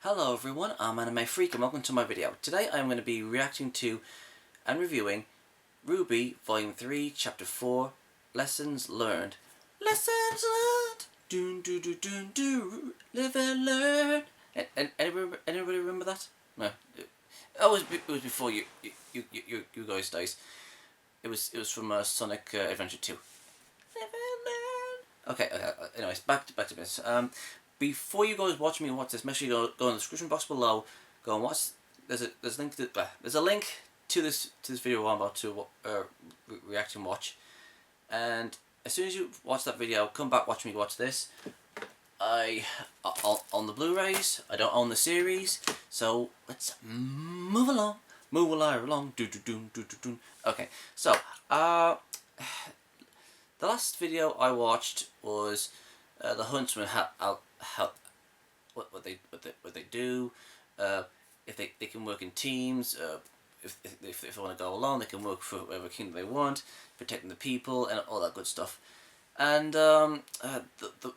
Hello everyone, I'm Anime Freak and welcome to my video. Today I'm going to be reacting to and reviewing RWBY Volume 3 Chapter 4 Lessons Learned. Lessons learned! Doon doo doo doon doo, live and learn. Anybody remember that? No. It was before you guys died. It was from Sonic Adventure 2. Live and learn. Okay, anyways, back to business. Before you guys watch this, make sure you go in the description box below. Go and watch. There's a link to this video I'm about to react and watch. And as soon as you watch that video, come back, watch me watch this. I own the Blu-rays. I don't own the series, so let's move along. Okay, so the last video I watched was the Huntsman. What they do, if they can work in teams, if they want to go alone, they can work for whatever kingdom they want, protecting the people and all that good stuff. And the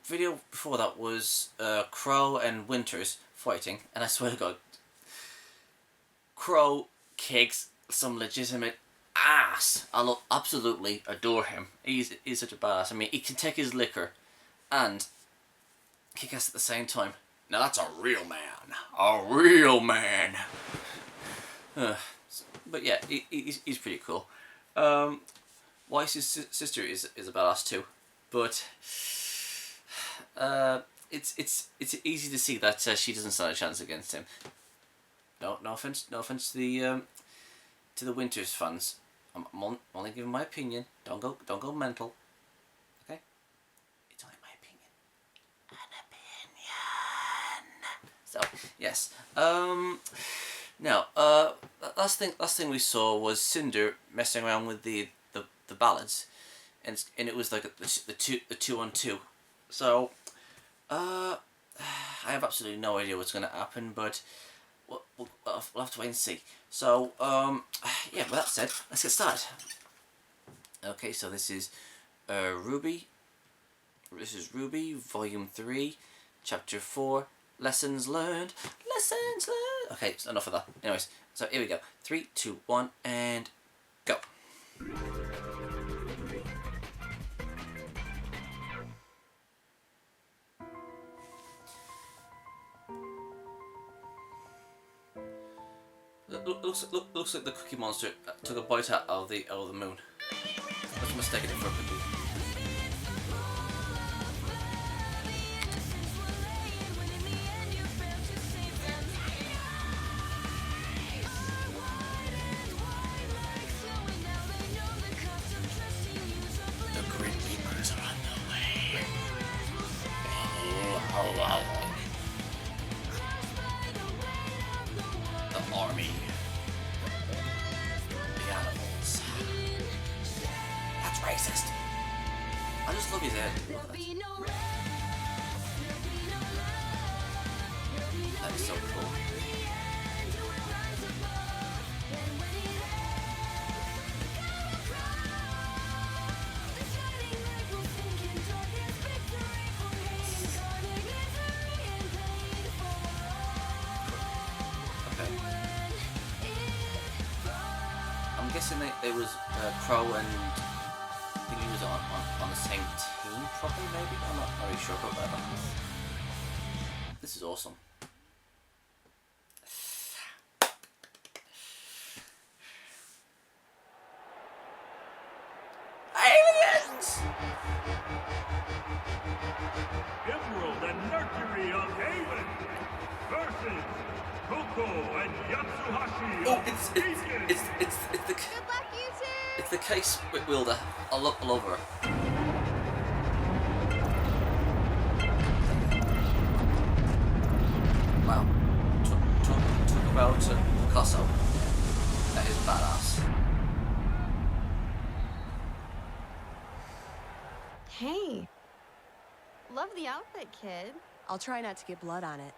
video before that was Crow and Winters fighting, and I swear to God, Crow kicks some legitimate ass. I absolutely adore him. He's such a badass. I mean, he can take his liquor and kick ass at the same time. Now that's a real man. A real man. But yeah, he's pretty cool. Weiss's sister is a badass too. But it's easy to see that she doesn't stand a chance against him. No offense to the Winters fans. I'm only giving my opinion. Don't go mental. Okay? It's only my opinion. An opinion. So yes. Now last thing we saw was Cinder messing around with the ballads, and it was like the 2-on-2. So I have absolutely no idea what's going to happen, but we'll have to wait and see. So yeah, with that said, let's get started. Okay, so this is RWBY. This is RWBY Volume 3 Chapter 4 Lessons Learned. Lessons learned. Okay, so enough of that. Anyways, so here we go. 3, 2, 1, and go. Looks like the Cookie Monster took a bite out of the moon. Let's mistake it for a cookie. The Great Reapers are on the way. The army. That's racist. I just love his head. That is so cool. I'm guessing it was Crow and I think he was on the same team, probably, maybe? I'm not really sure about that. This is awesome. Aliens! Emerald and Mercury of Haven versus Koko and Yatsuhashi. Oh, it's the case with Wilder. I'll over her. Wow. Talk about Picasso. That is badass. Hey. Love the outfit, kid. I'll try not to get blood on it.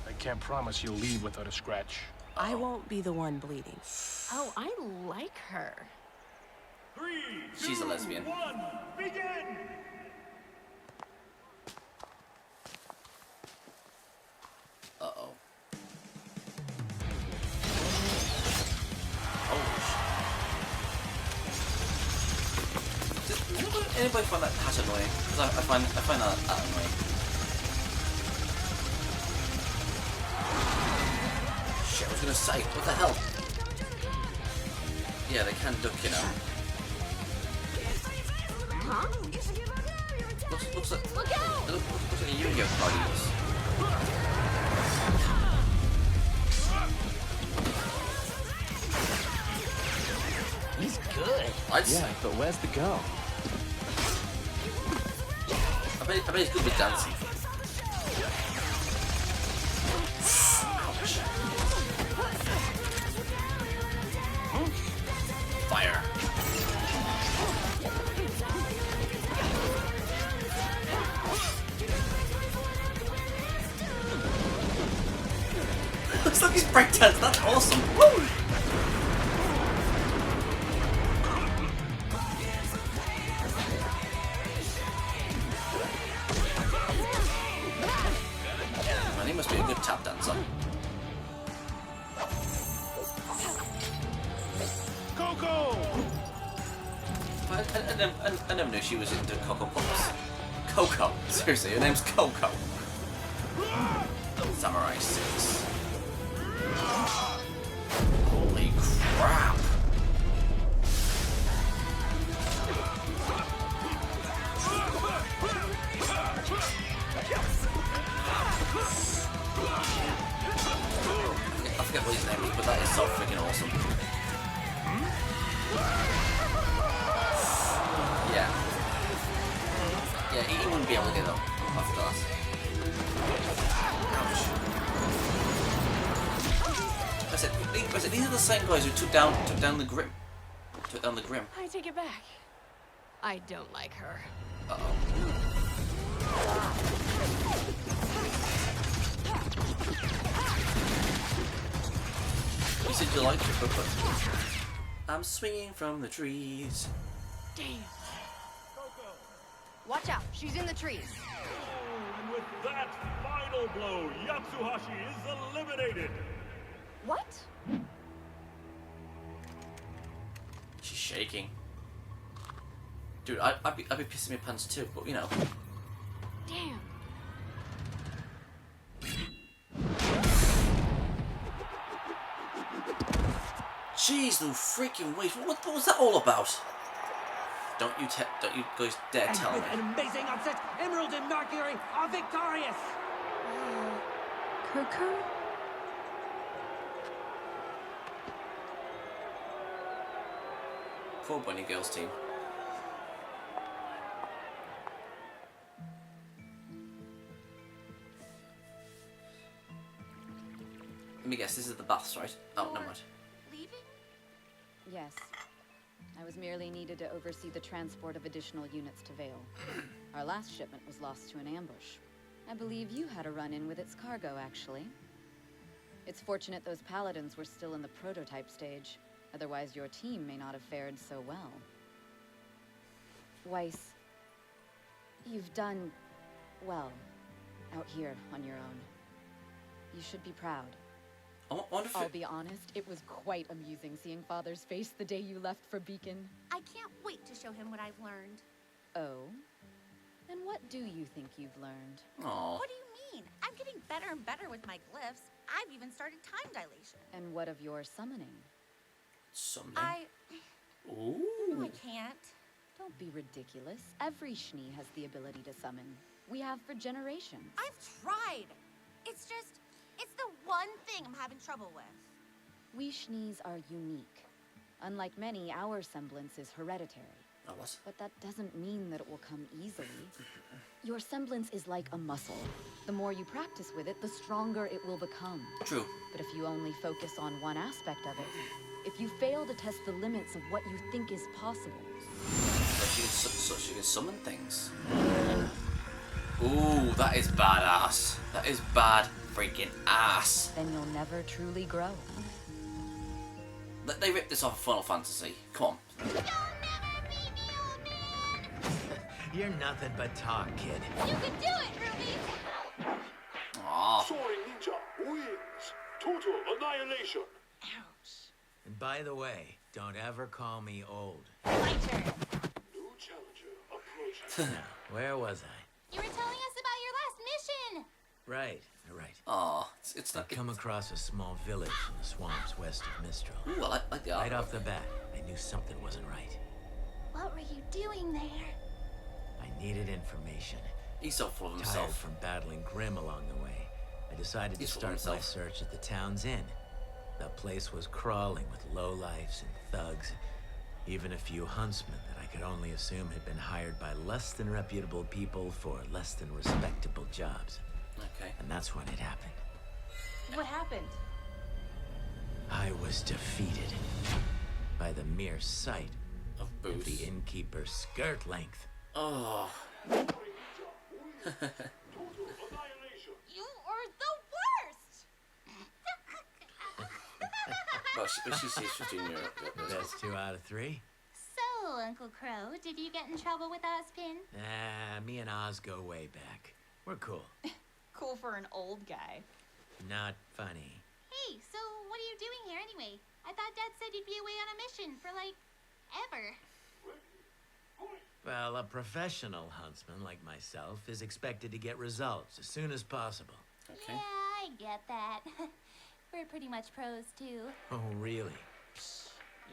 I can't promise you'll leave without a scratch. I won't be the one bleeding. Oh, I like her. 3, 2, She's a lesbian. 1, begin! Anybody find that hat annoying? Because I find that annoying. Shit, I was gonna say, what the hell? Yeah, they can duck, you know. Huh? Looks like Look out! looks like a Yu-Gi-Oh card he does. He's good. I'd say. Yeah, but where's the girl? I bet he's good with dancing. Ouch. Fire. Looks like he's breakdancing. That's awesome. Woo! Man, he must be a good tap dancer. Coco! I never knew she was into Coco Pops. Coco. Seriously, her name's Coco. Samurai 6. Holy crap. I forget what his name is, but that is so freaking awesome. Yeah. Yeah, he wouldn't be able to get up after that. Ouch. I said, these are the same guys who took down the Grim. Took down the Grim. I take it back. I don't like her. Uh-oh. You said you liked it, but I'm swinging from the trees. Damn. Watch out, she's in the trees. And with that final blow, Yatsuhashi is eliminated. What? She's shaking. Dude, I'd be pissing my pants too, but you know. Damn. Jeez, no freaking wait. What was that all about? Don't you guys dare tell me. With an amazing upset, Emerald and Mercury are victorious! Coco? Poor Bunny Girls team. Let me guess, this is the baths, right? Oh, never mind. Leaving? Yes. I was merely needed to oversee the transport of additional units to Vale. Our last shipment was lost to an ambush. I believe you had a run-in with its cargo, actually. It's fortunate those paladins were still in the prototype stage. Otherwise, your team may not have fared so well. Weiss, you've done well out here on your own. You should be proud. I wonder if I'll be honest, it was quite amusing seeing Father's face the day you left for Beacon. I can't wait to show him what I've learned. Oh? And what do you think you've learned? Aww. What do you mean? I'm getting better and better with my glyphs. I've even started time dilation. And what of your summoning? Something. Ooh. No, I can't. Don't be ridiculous. Every Schnee has the ability to summon. We have for generations. I've tried. It's the one thing I'm having trouble with. We Schnees are unique. Unlike many, our semblance is hereditary. Oh, what? But that doesn't mean that it will come easily. Your semblance is like a muscle. The more you practice with it, the stronger it will become. True. But if you only focus on one aspect of it, if you fail to test the limits of what you think is possible... So she can summon things. Ooh, that is badass. That is bad freaking ass. Then you'll never truly grow. They ripped this off of Final Fantasy. Come on. You're nothing but talk, kid. You can do it, Ruby! Aww. Soaring Ninja wins. Total annihilation. Ouch. And by the way, don't ever call me old. My turn. New challenger Now, where was I? You were telling us about your last mission. Right. Aw, it's I not... come across a small village in the swamps west of Mistral. Ooh, I like the Right artwork. off the bat, I knew something wasn't right. What were you doing there? I needed information. He's so full of Tired himself. from battling Grimm along the way, I decided He's to full of start my himself. search at the town's inn. The place was crawling with lowlifes and thugs, even a few huntsmen that I could only assume had been hired by less than reputable people for less than respectable jobs. Okay. And that's when it happened. What happened? I was defeated by the mere sight Of of booze. the innkeeper's skirt length. Oh. You are the worst. Well, she sees she's doing your... That's 2 out of 3. So, Uncle Crow, did you get in trouble with Ozpin? Nah, me and Oz go way back. We're cool. Cool for an old guy. Not funny. Hey, so what are you doing here anyway? I thought Dad said you'd be away on a mission for, like, ever. Well, a professional huntsman like myself is expected to get results as soon as possible. Okay. Yeah, I get that. We're pretty much pros, too. Oh, really?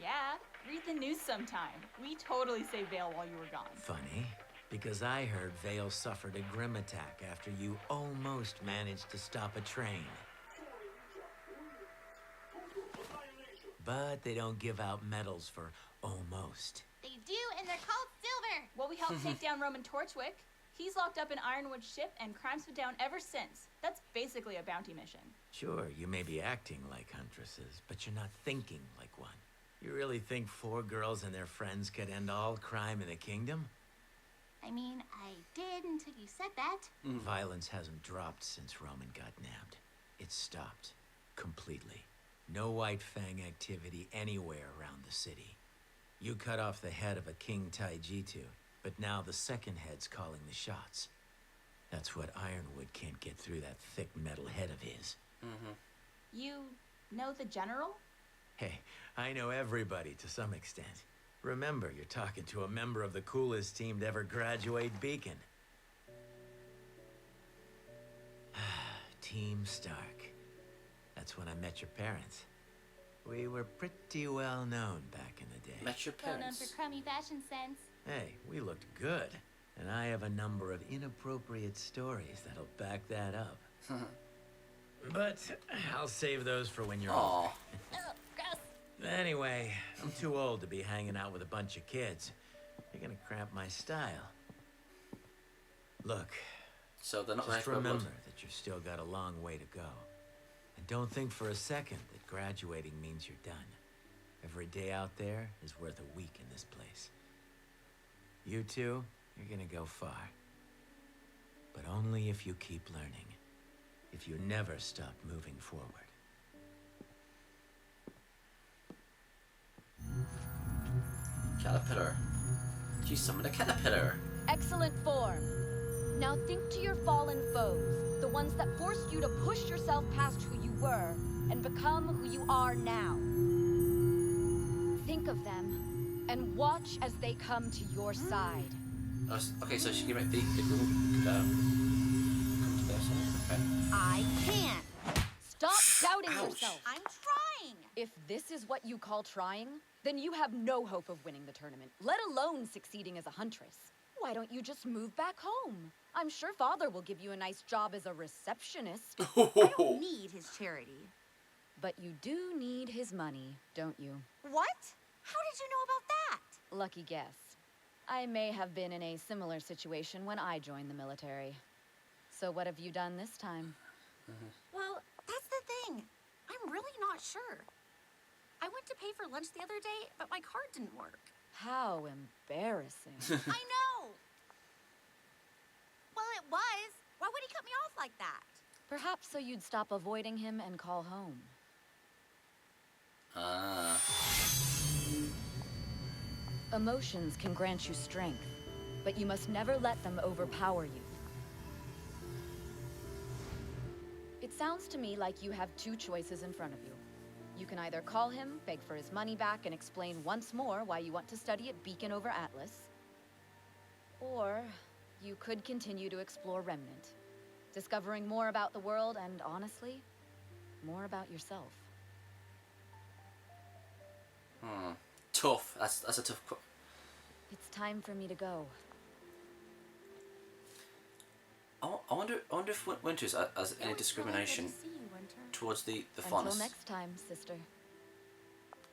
Yeah, read the news sometime. We totally saved Vale while you were gone. Funny, because I heard Vale suffered a Grimm attack after you almost managed to stop a train. But they don't give out medals for almost. They do, and they're called silver. Well, we helped take down Roman Torchwick. He's locked up in Ironwood's ship, and crime's been down ever since. That's basically a bounty mission. Sure, you may be acting like huntresses, but you're not thinking like one. You really think 4 girls and their friends could end all crime in the kingdom? I mean, I did until you said that. Violence hasn't dropped since Roman got nabbed. It's stopped. Completely. No White Fang activity anywhere around the city. You cut off the head of a King Taijitu, but now the second head's calling the shots. That's what Ironwood can't get through that thick metal head of his. You know the general? Hey, I know everybody to some extent. Remember, you're talking to a member of the coolest team to ever graduate Beacon. Team Stark. That's when I met your parents. We were pretty well known back in the day. Met your Well known parents. for crummy fashion sense. Hey, we looked good. And I have a number of inappropriate stories that'll back that up. But I'll save those for when you're older. Aw. Ugh, gross. Anyway, I'm too old to be hanging out with a bunch of kids. You're gonna cramp my style. Look, So they're not just right remember that you've still got a long way to go. And don't think for a second that graduating means you're done. Every day out there is worth a week in this place. You two, you're gonna go far. But only if you keep learning. If you never stop moving forward. Caterpillar. She summoned a caterpillar. Excellent form. Now think to your fallen foes, the ones that forced you to push yourself past who you were and become who you are now. Think of them and watch as they come to your side. Okay, so she can make the group come to their side. Okay. I can't. Stop doubting Ouch. yourself. I'm trying. If this is what you call trying, then you have no hope of winning the tournament, let alone succeeding as a huntress. Why don't you just move back home? I'm sure Father will give you a nice job as a receptionist. I don't need his charity. But you do need his money, don't you? What? How did you know about that? Lucky guess. I may have been in a similar situation when I joined the military. So what have you done this time? Well, that's the thing. I'm really not sure. I went to pay for lunch the other day, but my card didn't work. How embarrassing. I know. Well, it was. Why would he cut me off like that? Perhaps so you'd stop avoiding him and call home. Ah. Emotions can grant you strength, but you must never let them overpower you. It sounds to me like you have 2 choices in front of you. You can either call him, beg for his money back, and explain once more why you want to study at Beacon over Atlas. Or you could continue to explore Remnant, discovering more about the world and, honestly, more about yourself. Tough. That's a tough. It's time for me to go. I wonder if Winters has any discrimination towards the faunus. Until next time, sister.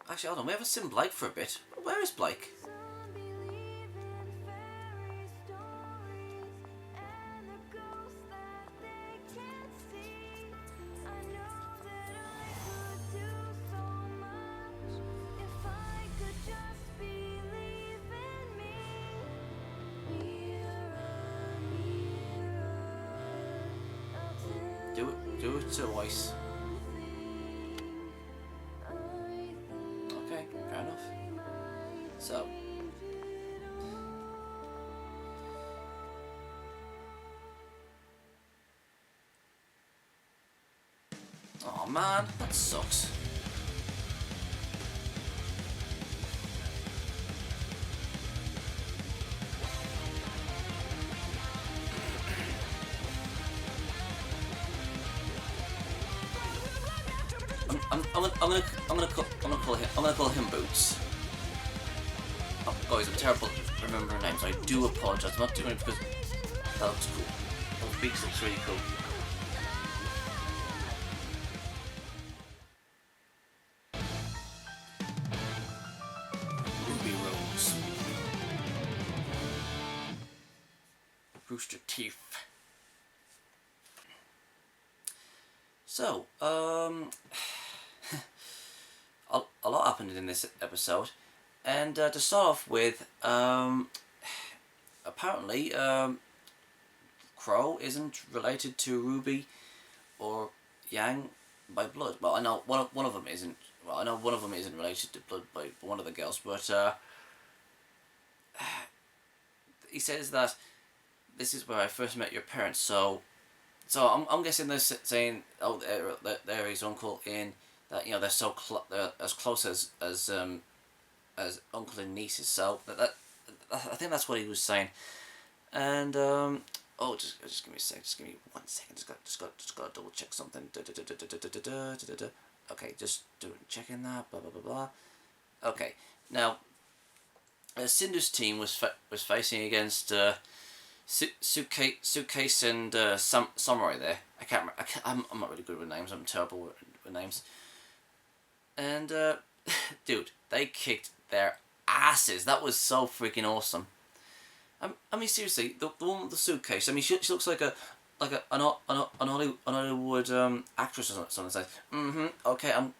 Actually, hold on. We haven't seen Blake for a bit. Where is Blake? Do it twice. Okay, fair enough. So. Oh man, that sucks. I'm gonna call him Boots. Oh, guys, I'm terrible at remembering names. I do apologise. I'm not doing it because that looks cool. Those beaks looks really cool. Ruby Rose. Rooster Teeth. So, a lot happened in this episode, and to start off with, apparently, Crow isn't related to Ruby or Yang by blood. Well, I know one of them isn't. Well, I know one of them isn't related to blood by one of the girls, but he says that this is where I first met your parents. So I'm guessing they're saying, oh, they're his uncle in that, you know, they're they're as close as uncle and nieces. So that I think that's what he was saying. And oh, just give me a sec. Just give me 1 second. Just got to double check something. Okay, just checking that. Blah blah blah blah. Okay, now Cinder's team was facing against Suitcase and Samurai there. I'm not really good with names. I'm terrible with names. And dude, they kicked their asses. That was so freaking awesome. I mean, seriously, the one with the suitcase. I mean, she looks like an Hollywood actress or something. Says, okay, I'm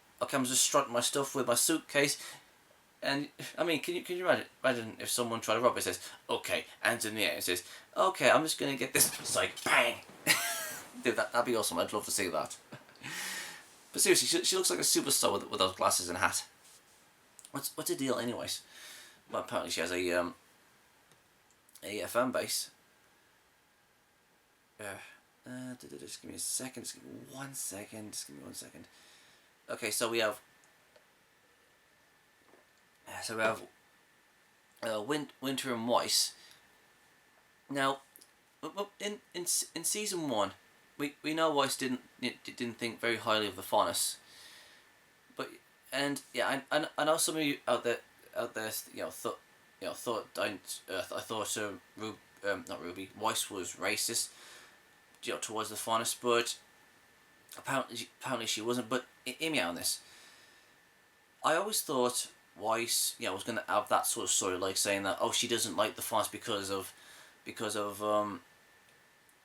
just strutting my stuff with my suitcase. And I mean, can you imagine if someone tried to rob it? It says, okay, hands in the air. It says, okay, I'm just gonna get this. It's like bang. Dude, that'd be awesome. I'd love to see that. But seriously, she looks like a superstar with those glasses and hat. What's the deal, anyways? Well, apparently she has a fan base. Just give me a second. Just give me 1 second. Just give me 1 second. Okay, so we have. Winter and Weiss. Now, in season 1, we know Weiss didn't think very highly of the Faunus. But I know some of you out there thought not Ruby, Weiss was racist, towards the Faunus, but apparently she wasn't. But hear me out on this. I always thought Weiss, was going to have that sort of story, like saying that, oh, she doesn't like the Faunus because of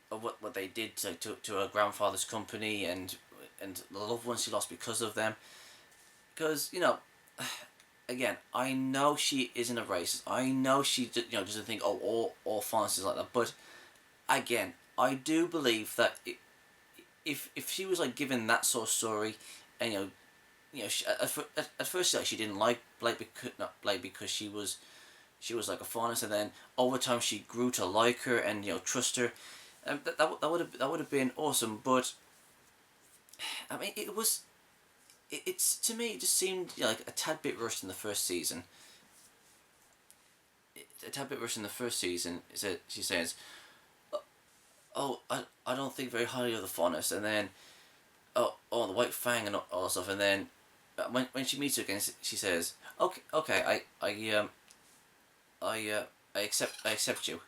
what they did to her grandfather's company and the loved ones she lost because of them. Because again, I know she isn't a racist. I know she doesn't think, oh, all Faunus is like that. But again, I do believe that if she was like given that sort of story, and at first she didn't like Blake because she was like a Faunus, and then over time she grew to like her and trust her. That would have been awesome. But I mean, it's to me, it just seemed like a tad bit rushed in the first season. a tad bit worse in the first season. Is that she says, "Oh, I don't think very highly of the Faunus," and then, "Oh, the White Fang and all that stuff," and then, when she meets her again, she says, "Okay, I accept you,"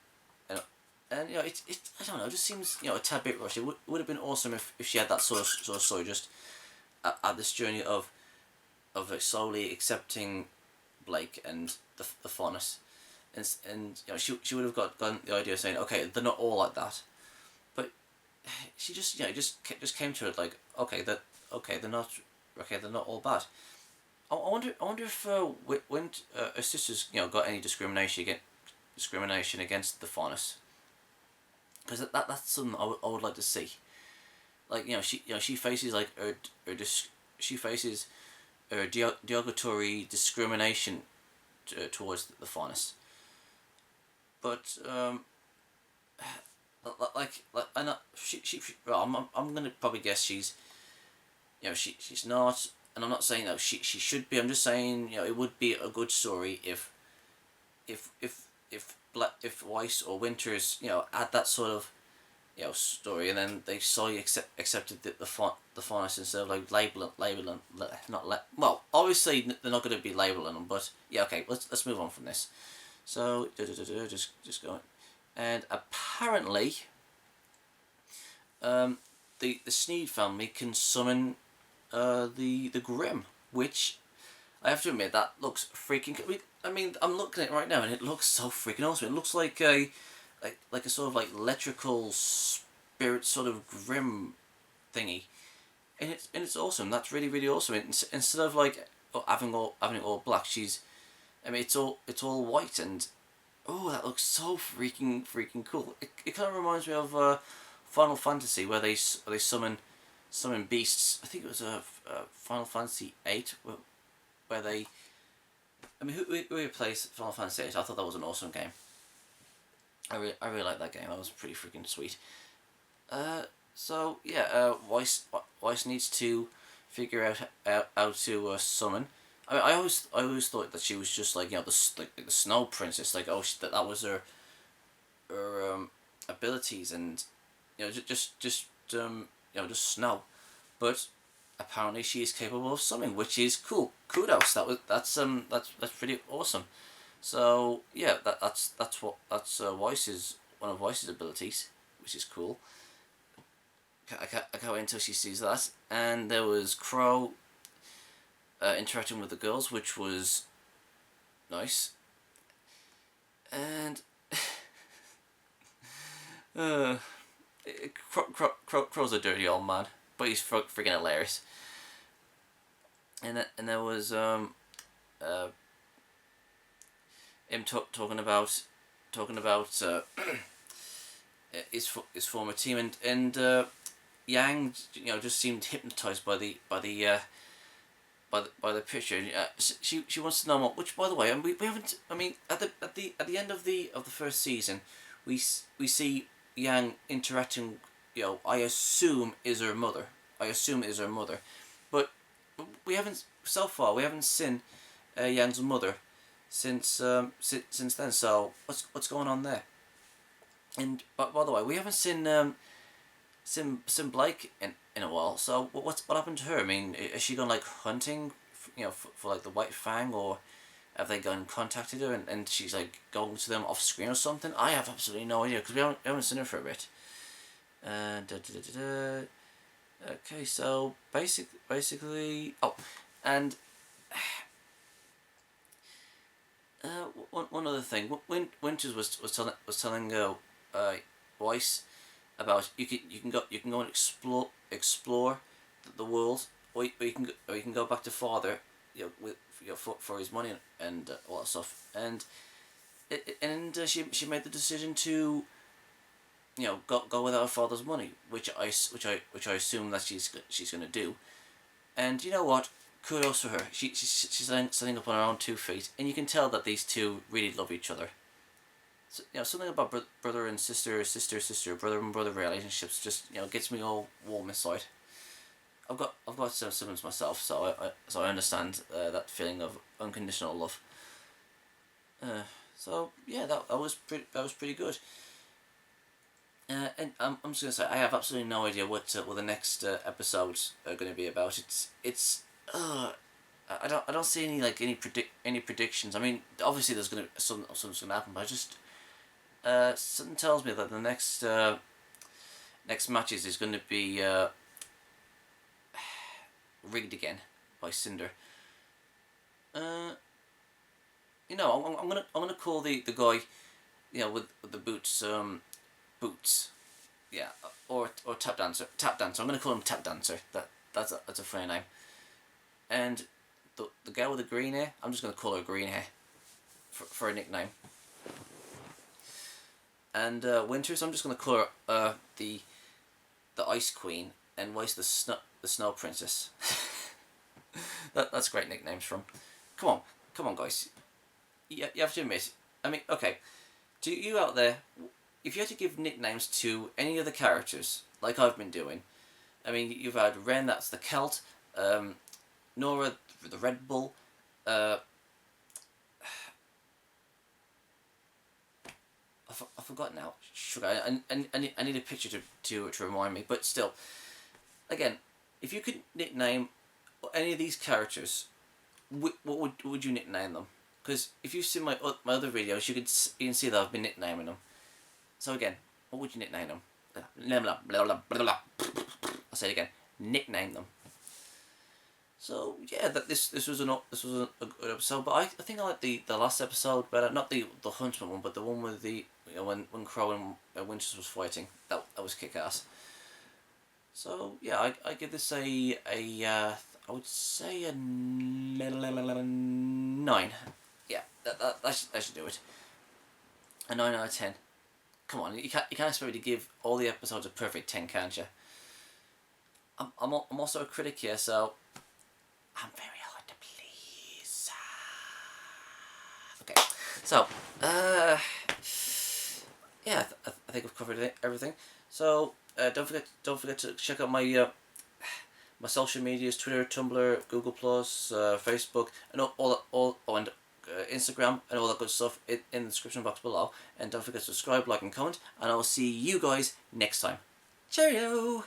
and it I don't know, it just seems a tad bit rushed. It would have been awesome if she had that sort of story, just at this journey of slowly accepting Blake and the Faunus, and she would have gotten the idea of saying, okay, they're not all like that, but she just just came to it like, okay, they're not all bad. I wonder if when her sisters got any discrimination against the Faunus, because that's something I would like to see. Like she faces like she faces derogatory discrimination towards the Faunus, but I know well, I'm gonna probably guess she's she's not, and I'm not saying that she should be. I'm just saying it would be a good story if Weiss or Winters add that sort of story, and then they solely accepted the Faunus instead of like labeling well, obviously they're not going to be labeling them, but yeah, okay, let's move on from this. So just going, and apparently the Sneed family can summon the Grim, which I have to admit that looks freaking. I mean, I'm looking at it right now and it looks so freaking awesome. It looks like a sort of like electrical spirit sort of Grim thingy, and it's awesome. That's really awesome. Instead of like having it all black, it's all white, and oh, that looks so freaking cool. It kind of reminds me of Final Fantasy, where they summon beasts. I think it was Final Fantasy VIII, where they. I mean, who plays Final Fantasy VIII? I thought that was an awesome game. I really like that game. That was pretty freaking sweet. So yeah, Weiss needs to figure out how to summon. I mean, I always thought that she was just like the Snow Princess, like that was her abilities, and just snow, but apparently she is capable of summoning, which is cool. Kudos. That's pretty awesome. So yeah, that's Weiss's one of Weiss's abilities, which is cool. I can't wait until she sees that. And there was Crow interacting with the girls, which was nice. And Crow's a dirty old man, but he's freaking hilarious. And there was him talking about his former team, and Yang just seemed hypnotized by the picture. She wants to know more. Which, by the way, we haven't. I mean, at the end of the first season, we see Yang interacting. I assume is her mother. But we haven't so far. We haven't seen Yang's mother since then. So what's going on there? And by the way, we haven't seen Blake in a while. So what happened to her? I mean, is she gone like hunting, for like the White Fang, or have they gone and contacted her and she's like going to them off screen or something? I have absolutely no idea because we haven't seen her for a bit. Okay, so basically, and one other thing. Winters was telling Weiss about you can go and explore the world, or you can go back to father, for his money and all that stuff, and she made the decision to go without her father's money, which I assume that she's gonna do, and you know what? Kudos to her. She's standing up on her own 2 feet, and you can tell that these two really love each other. So, something about brother and sister, brother and brother relationships just gets me all warm inside. I've got some siblings myself, so I understand that feeling of unconditional love. So yeah, that was pretty good. And I'm just gonna say I have absolutely no idea what the next episodes are gonna be about. It's I don't see any predictions. I mean, obviously there's gonna something's gonna happen, but I just something tells me that the next matches is gonna be Rigged Again by Cinder. You know, I'm gonna call the guy, you know, with the boots, boots, yeah, or tap dancer. I'm gonna call him Tap Dancer. That's a funny name. And the girl with the green hair, I'm just gonna call her Green Hair for a nickname. And Winters, I'm just gonna call her the Ice Queen, and Weiss the Snow Princess. That's great nicknames from. Come on, guys. You have to admit. I mean, okay. To you out there, if you had to give nicknames to any of the characters, like I've been doing, I mean, you've had Ren, that's the Celt, Nora, the Red Bull, I forgot now. Sugar. I need a picture to remind me. But still, again, if you could nickname any of these characters, what would you nickname them? Because if you've seen my other videos, you can see that I've been nicknaming them. So again, what would you nickname them? I'll say it again. Nickname them. So yeah, this was a good episode. But I think I like the last episode better. Not the Huntsman one, but the one with the when Crow and Winters was fighting. That was kick ass. So yeah, I give this I would say a 9. Yeah, that should do it. A 9 out of 10. Come on, you can't expect me to give all the episodes a perfect 10, can't you? I'm also a critic here, so I'm very hard to please. Okay, so yeah, I think I've covered everything. So don't forget to check out my my social medias: Twitter, Tumblr, Google Plus, Facebook, and all and Instagram and all that good stuff in the description box below. And don't forget to subscribe, like, and comment. And I will see you guys next time. Cheerio!